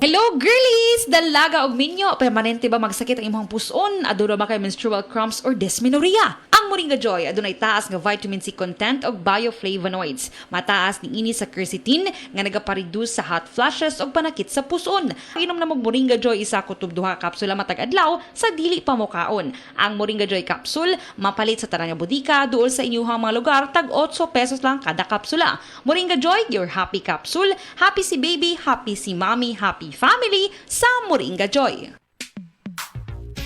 Hello girlies! Dalaga og minyo, permanente ba magsakit ang imong puson? Aduna ba kay menstrual cramps or dysmenorrhea? Ang Moringa Joy adunay taas nga vitamin C content og bioflavonoids. Mataas ni ini sa quercetin nga nagapareduce sa hot flashes og panakit sa puson. Inom na mag Moringa Joy isa kutub duha ka kapsula matag adlaw sa dili pa mo kaon. Ang Moringa Joy capsule mapalit sa tanang nga bodika duol sa inyuhang mga lugar tag 8 pesos lang kada kapsula. Moringa Joy, your happy capsule. Happy si baby, happy si mommy, happy family sa Moringa Joy.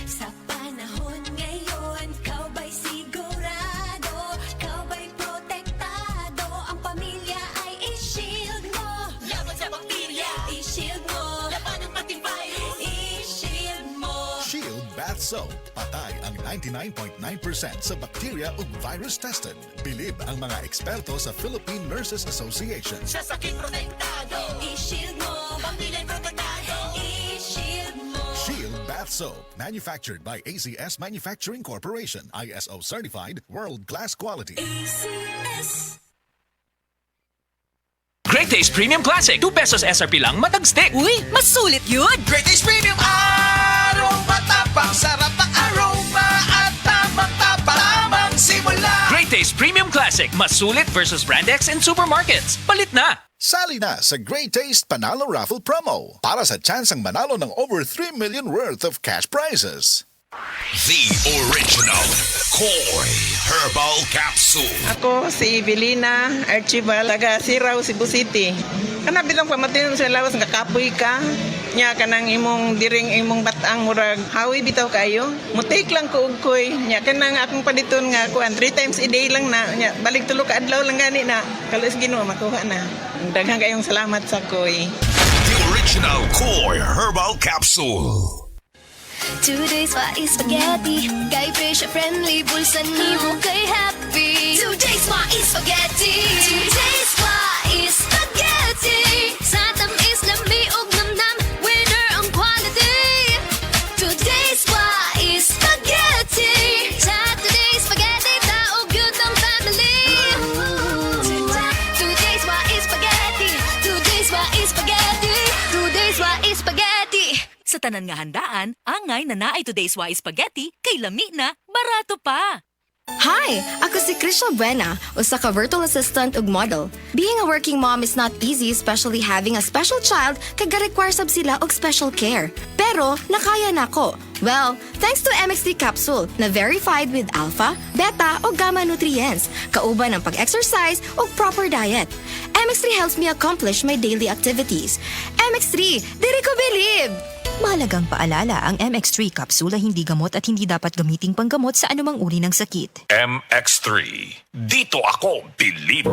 Sa panahon ngayon, kau ba'y sigurado? Kau ba'y protektado? Ang pamilya ay i-shield mo. Laban sa bakterya, i-shield mo. Laban ng matibay, i-shield mo. Shield Bath Soap. Patay ang 99.9% sa bacteria ug virus tested. Bilib ang mga eksperto sa Philippine Nurses Association. Sa sakit protektado, i-shield mo. Pamilya'y protektado, i-shield mo. Shield Bath Soap. Manufactured by ACS Manufacturing Corporation. ISO certified, world-class quality. ACS. Great Taste Premium Classic. 2 pesos SRP lang, matag stick. Uy, mas sulit yun! Great Taste Premium Aroma Tapang sarap na aroma at tamang tapa lamang simula. Great Taste Premium Classic. Mas sulit versus Brand X in supermarkets. Palit na! Sali na sa Great Taste Panalo Raffle Promo para sa chance ang manalo ng over 3 million worth of cash prizes. The original Koi Herbal Capsule. Ako si Evelina Archibald, taga Siraw, Cebu City. Kana bilang pamatin sa lawas nga kapoy ka. Nya kanang imong diring imong batang murag hawi bitaw kayo. Mutik lang ko og koy. Nya kanang akong paditon nga kuan 3 times a day lang na. Nya balik tulo ka adlaw lang gani na. Kalos Ginoo makuha na. Daghang kayong salamat sa koy. The original Koi Herbal Capsule. Today's is spaghetti. Kay pressure friendly, bulsa ni mo kay happy. Today's is spaghetti. Today's is spaghetti. Sa tamis lami og namnam, winner ang quality. Today's is spaghetti. Sa today's spaghetti, taog yun ang family. Today's is spaghetti. Today's is spaghetti. Today's is spaghetti. Sa tanan nga handaan, angay na naay today's Wise Spaghetti, kay lami na, barato pa! Hi! Ako si Crystal Buena, usa ka virtual assistant ug model. Being a working mom is not easy, especially having a special child kag require sab sila og special care. Pero nakaya nako. Well, thanks to MXD capsule na verified with alpha, beta o gamma nutrients, kauban ang pag-exercise o proper diet. MX3 helps me accomplish my daily activities. MX3, diri ko believe! Mahalagang paalala, ang MX3 kapsula hindi gamot at hindi dapat gamiting panggamot sa anumang uri ng sakit. MX3. Dito ako, believe.